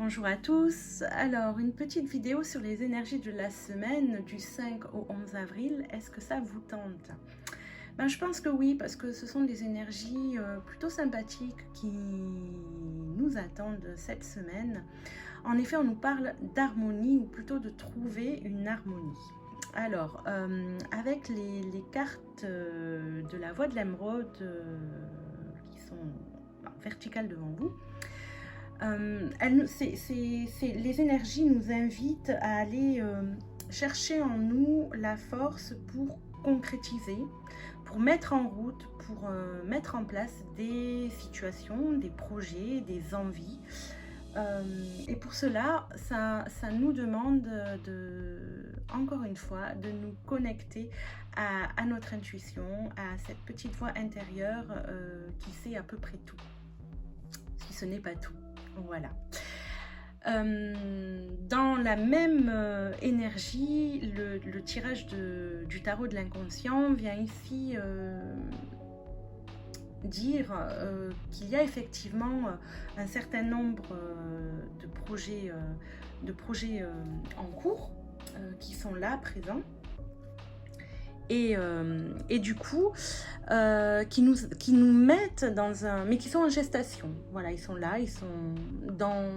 Bonjour à tous. Alors, une petite vidéo sur les énergies de la semaine du 5 au 11 avril. Est-ce que ça vous tente? Je pense que oui, parce que ce sont des énergies plutôt sympathiques qui nous attendent cette semaine. En effet, on nous parle d'harmonie, ou plutôt de trouver une harmonie. Alors, avec les cartes de la voie de l'émeraude qui sont verticales devant vous, les énergies nous invitent à aller chercher en nous la force pour concrétiser, pour mettre en route, pour mettre en place des situations, des projets, des envies. Et pour cela, ça nous demande encore une fois, de nous connecter à notre intuition, à cette petite voix intérieure qui sait à peu près tout, si ce n'est pas tout. Voilà. Dans la même énergie, le tirage du tarot de l'inconscient vient ici dire qu'il y a effectivement un certain nombre de projets en cours qui sont là, présents. Et du coup, qui nous mettent dans un... mais qui sont en gestation. Voilà, ils sont là, ils sont dans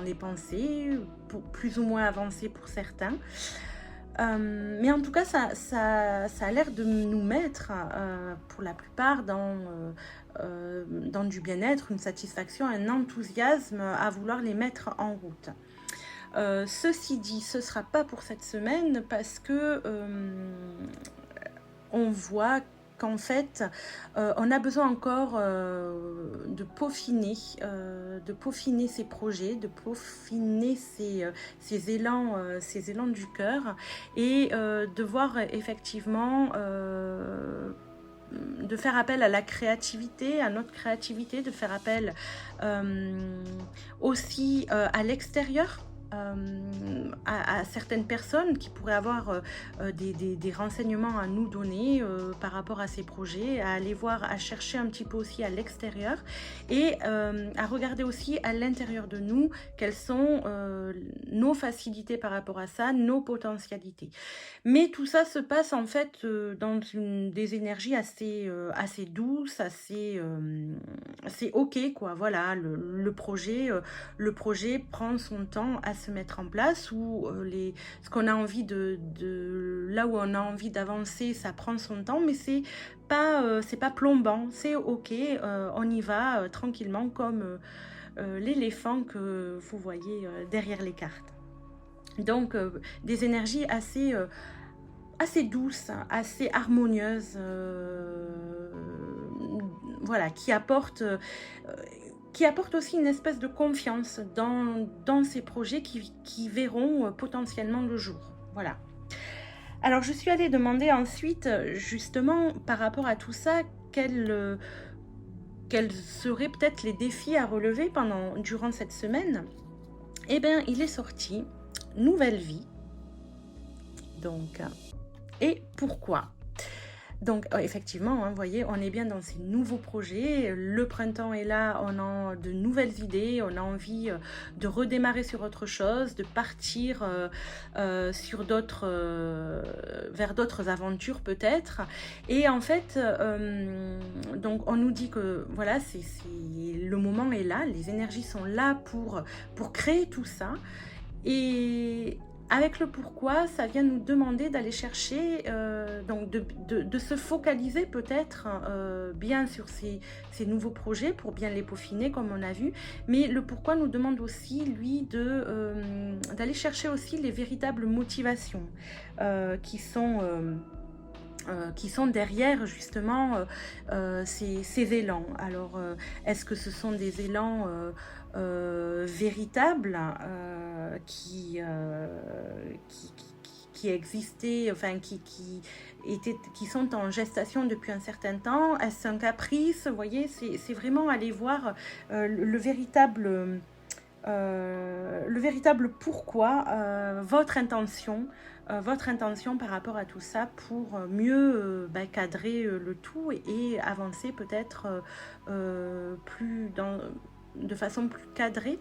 les pensées, plus ou moins avancés pour certains. Mais en tout cas, ça a l'air de nous mettre, pour la plupart, dans du bien-être, une satisfaction, un enthousiasme à vouloir les mettre en route. Ceci dit, ce ne sera pas pour cette semaine parce que on voit qu'en fait, on a besoin encore de peaufiner ces projets, de peaufiner ces élans du cœur et de voir effectivement... de faire appel à la créativité, à notre créativité, de faire appel aussi à l'extérieur, à certaines personnes qui pourraient avoir des renseignements à nous donner par rapport à ces projets, à aller voir, à chercher un petit peu aussi à l'extérieur et à regarder aussi à l'intérieur de nous quelles sont nos facilités par rapport à ça, nos potentialités. Mais tout ça se passe en fait dans des énergies assez douces, assez ok quoi. Voilà, le projet prend son temps à se mettre en place, ou ce qu'on a envie là où on a envie d'avancer, ça prend son temps, mais c'est pas plombant, c'est ok, on y va tranquillement, comme l'éléphant que vous voyez derrière les cartes. Donc des énergies assez douces, assez harmonieuses, voilà, qui apportent aussi une espèce de confiance dans ces projets qui verront potentiellement le jour. Voilà. Alors, je suis allée demander ensuite, justement, par rapport à tout ça, quels seraient peut-être les défis à relever durant cette semaine. Eh bien, il est sorti « Nouvelle vie ». Donc, et pourquoi ? Donc effectivement, vous voyez, on est bien dans ces nouveaux projets, le printemps est là, on a de nouvelles idées, on a envie de redémarrer sur autre chose, de partir vers d'autres aventures peut-être. Et en fait, donc on nous dit que voilà, le moment est là, les énergies sont là pour créer tout ça. Et avec le pourquoi, ça vient nous demander d'aller chercher, donc de se focaliser peut-être bien sur ces nouveaux projets pour bien les peaufiner comme on a vu. Mais le pourquoi nous demande aussi, lui, d'aller chercher aussi les véritables motivations qui sont derrière justement ces élans. Alors, est-ce que ce sont des élans véritables qui existaient, enfin qui sont en gestation depuis un certain temps? Est-ce un caprice? Vous voyez, c'est vraiment aller voir le véritable pourquoi, votre intention par rapport à tout ça pour mieux cadrer le tout et avancer peut-être plus de façon plus cadrée,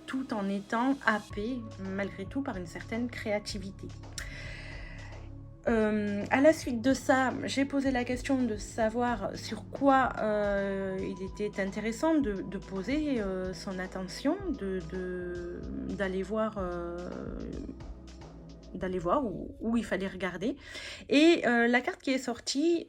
tout en étant happé malgré tout par une certaine créativité. À la suite de ça, j'ai posé la question de savoir sur quoi il était intéressant de poser son attention, d'aller voir, où il fallait regarder. Et la carte qui est sortie,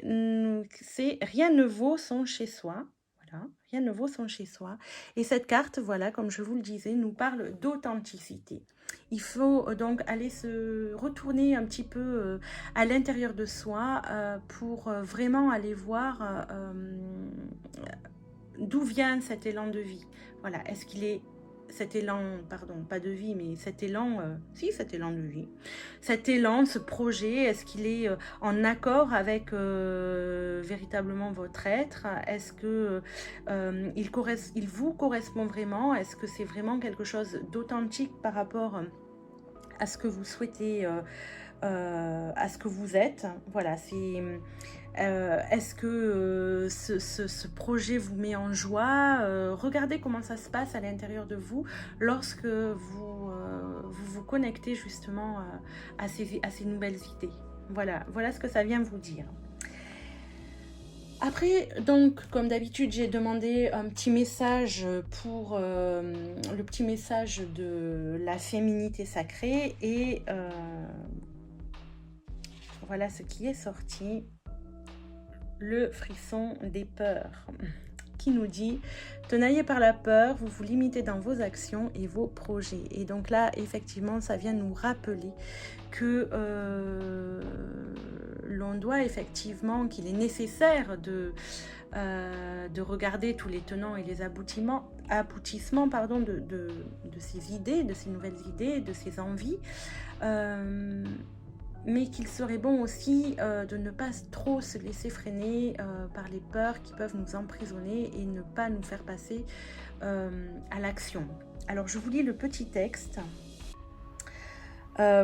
c'est rien ne vaut son chez soi. Voilà, rien ne vaut son chez soi. Et cette carte, voilà, comme je vous le disais, nous parle d'authenticité. Il faut donc aller se retourner un petit peu à l'intérieur de soi pour vraiment aller voir d'où vient cet élan de vie. Voilà, est-ce qu'il est cet élan, pardon, pas de vie, mais cet élan, cet élan de vie, cet élan, ce projet, est-ce qu'il est en accord avec véritablement votre être? Est-ce que il vous correspond vraiment? Est-ce que c'est vraiment quelque chose d'authentique par rapport à ce que vous souhaitez, à ce que vous êtes? Voilà, c'est... est-ce que ce projet vous met en joie? Regardez comment ça se passe à l'intérieur de vous lorsque vous connectez justement à ces nouvelles idées. Voilà ce que ça vient vous dire. Après, donc, comme d'habitude, j'ai demandé un petit message pour le petit message de la féminité sacrée et voilà ce qui est sorti. Le frisson des peurs qui nous dit « Tenaillé par la peur, vous vous limitez dans vos actions et vos projets. » Et donc là, effectivement, ça vient nous rappeler que l'on doit effectivement, qu'il est nécessaire de regarder tous les tenants et les aboutissements de ces idées, de ces nouvelles idées, de ces envies. Mais qu'il serait bon aussi de ne pas trop se laisser freiner par les peurs qui peuvent nous emprisonner et ne pas nous faire passer à l'action. Alors je vous lis le petit texte.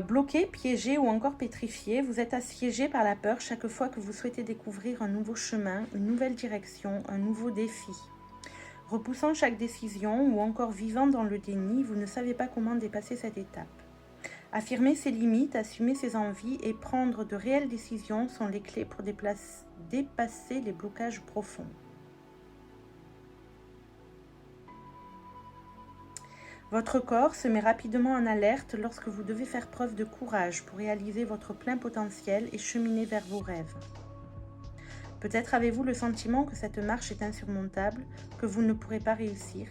Bloqué, piégé ou encore pétrifié, vous êtes assiégé par la peur chaque fois que vous souhaitez découvrir un nouveau chemin, une nouvelle direction, un nouveau défi. Repoussant chaque décision ou encore vivant dans le déni, vous ne savez pas comment dépasser cette étape. Affirmer ses limites, assumer ses envies et prendre de réelles décisions sont les clés pour dépasser les blocages profonds. Votre corps se met rapidement en alerte lorsque vous devez faire preuve de courage pour réaliser votre plein potentiel et cheminer vers vos rêves. Peut-être avez-vous le sentiment que cette marche est insurmontable, que vous ne pourrez pas réussir,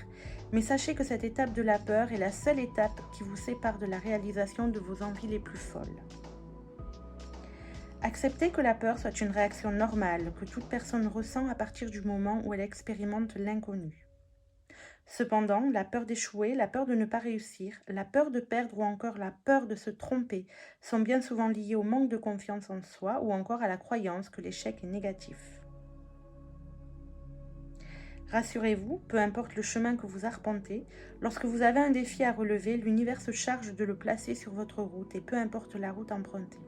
mais sachez que cette étape de la peur est la seule étape qui vous sépare de la réalisation de vos envies les plus folles. Acceptez que la peur soit une réaction normale que toute personne ressent à partir du moment où elle expérimente l'inconnu. Cependant, la peur d'échouer, la peur de ne pas réussir, la peur de perdre ou encore la peur de se tromper sont bien souvent liées au manque de confiance en soi ou encore à la croyance que l'échec est négatif. Rassurez-vous, peu importe le chemin que vous arpentez, lorsque vous avez un défi à relever, l'univers se charge de le placer sur votre route et peu importe la route empruntée.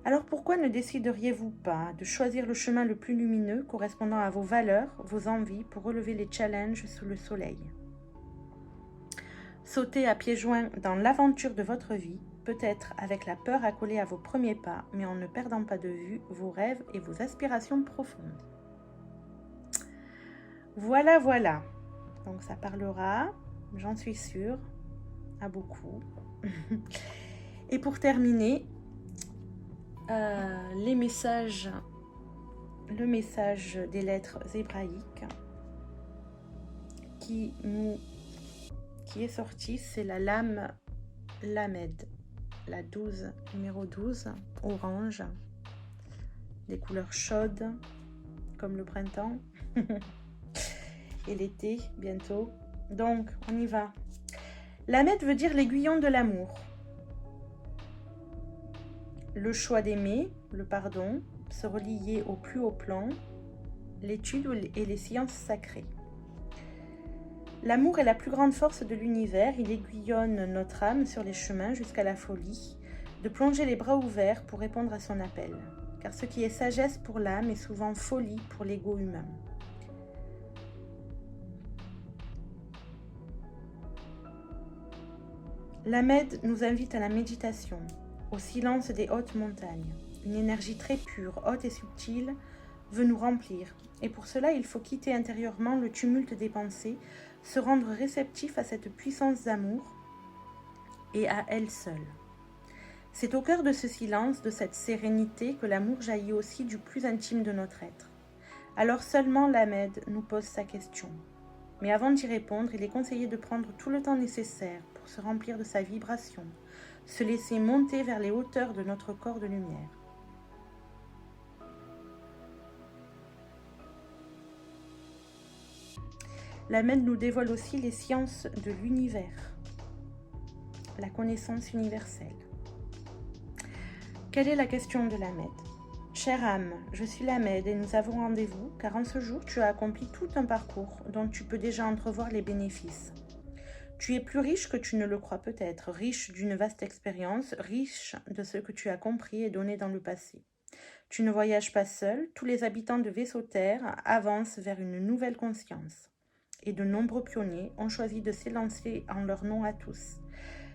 Alors pourquoi ne décideriez-vous pas de choisir le chemin le plus lumineux correspondant à vos valeurs, vos envies pour relever les challenges sous le soleil? Sautez à pieds joints dans l'aventure de votre vie, peut-être avec la peur accolée à vos premiers pas, mais en ne perdant pas de vue vos rêves et vos aspirations profondes. Voilà. Donc ça parlera, j'en suis sûre, à beaucoup. Et pour terminer, le message des lettres hébraïques qui est sorti, c'est la lame Lamed, la 12, numéro 12, orange, des couleurs chaudes comme le printemps et l'été bientôt. Donc on y va. Lamed veut dire l'aiguillon de l'amour. Le choix d'aimer, le pardon, se relier au plus haut plan, l'étude et les sciences sacrées. L'amour est la plus grande force de l'univers, il aiguillonne notre âme sur les chemins jusqu'à la folie, de plonger les bras ouverts pour répondre à son appel. Car ce qui est sagesse pour l'âme est souvent folie pour l'ego humain. L'Ahmed nous invite à la méditation, au silence des hautes montagnes. Une énergie très pure, haute et subtile veut nous remplir. Et pour cela, il faut quitter intérieurement le tumulte des pensées, se rendre réceptif à cette puissance d'amour et à elle seule. C'est au cœur de ce silence, de cette sérénité, que l'amour jaillit aussi du plus intime de notre être. Alors seulement l'Ahmed nous pose sa question. Mais avant d'y répondre, il est conseillé de prendre tout le temps nécessaire pour se remplir de sa vibration, se laisser monter vers les hauteurs de notre corps de lumière. L'Ahmed nous dévoile aussi les sciences de l'univers, la connaissance universelle. Quelle est la question de l'Ahmed ? Chère âme, je suis l'Ahmed et nous avons rendez-vous car en ce jour tu as accompli tout un parcours dont tu peux déjà entrevoir les bénéfices. Tu es plus riche que tu ne le crois peut-être, riche d'une vaste expérience, riche de ce que tu as compris et donné dans le passé. Tu ne voyages pas seul, tous les habitants de Vaisseau Terre avancent vers une nouvelle conscience. Et de nombreux pionniers ont choisi de s'élancer en leur nom à tous.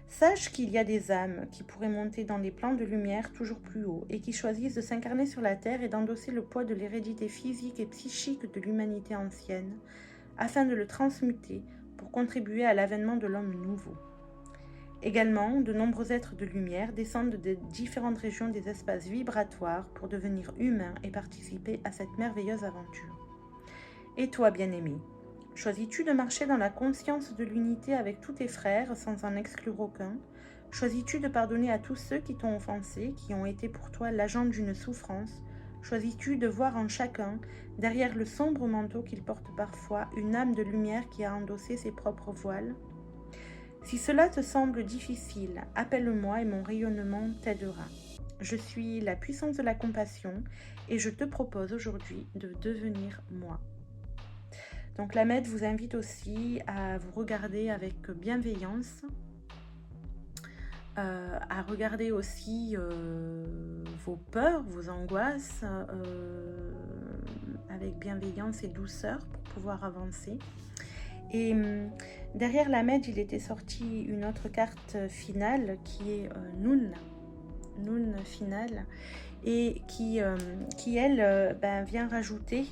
Sache qu'il y a des âmes qui pourraient monter dans les plans de lumière toujours plus haut et qui choisissent de s'incarner sur la Terre et d'endosser le poids de l'hérédité physique et psychique de l'humanité ancienne afin de le transmuter pour contribuer à l'avènement de l'homme nouveau. Également, de nombreux êtres de lumière descendent de différentes régions des espaces vibratoires pour devenir humains et participer à cette merveilleuse aventure. Et toi, bien-aimé, choisis-tu de marcher dans la conscience de l'unité avec tous tes frères sans en exclure aucun? Choisis-tu de pardonner à tous ceux qui t'ont offensé, qui ont été pour toi l'agent d'une souffrance? Choisis-tu de voir en chacun, derrière le sombre manteau qu'il porte parfois, une âme de lumière qui a endossé ses propres voiles? Si cela te semble difficile, appelle-moi et mon rayonnement t'aidera. Je suis la puissance de la compassion et je te propose aujourd'hui de devenir moi. Donc l'Ahmed vous invite aussi à vous regarder avec bienveillance, à regarder aussi vos peurs, vos angoisses avec bienveillance et douceur pour pouvoir avancer. Et derrière l'Ahmed, il était sorti une autre carte finale qui est Noun finale, et qui elle, vient rajouter,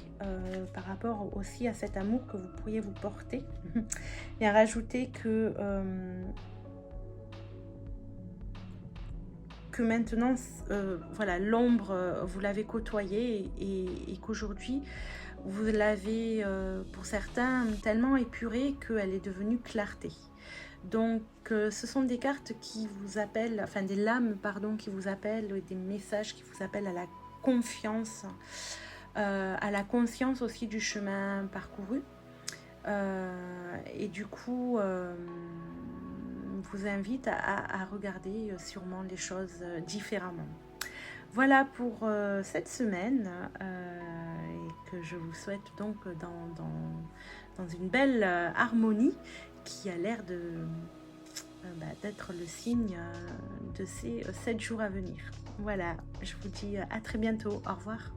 par rapport aussi à cet amour que vous pourriez vous porter, vient rajouter que maintenant, voilà, l'ombre, vous l'avez côtoyée et qu'aujourd'hui, vous l'avez, pour certains, tellement épurée qu'elle est devenue clarté. Donc, ce sont des cartes qui vous appellent, enfin des lames, pardon, qui vous appellent, des messages qui vous appellent à la confiance, à la conscience aussi du chemin parcouru. Et du coup, vous invite à regarder sûrement les choses différemment. Voilà pour cette semaine et que je vous souhaite donc dans une belle harmonie qui a l'air d'être le signe de ces 7 jours à venir. Voilà, je vous dis à très bientôt. Au revoir.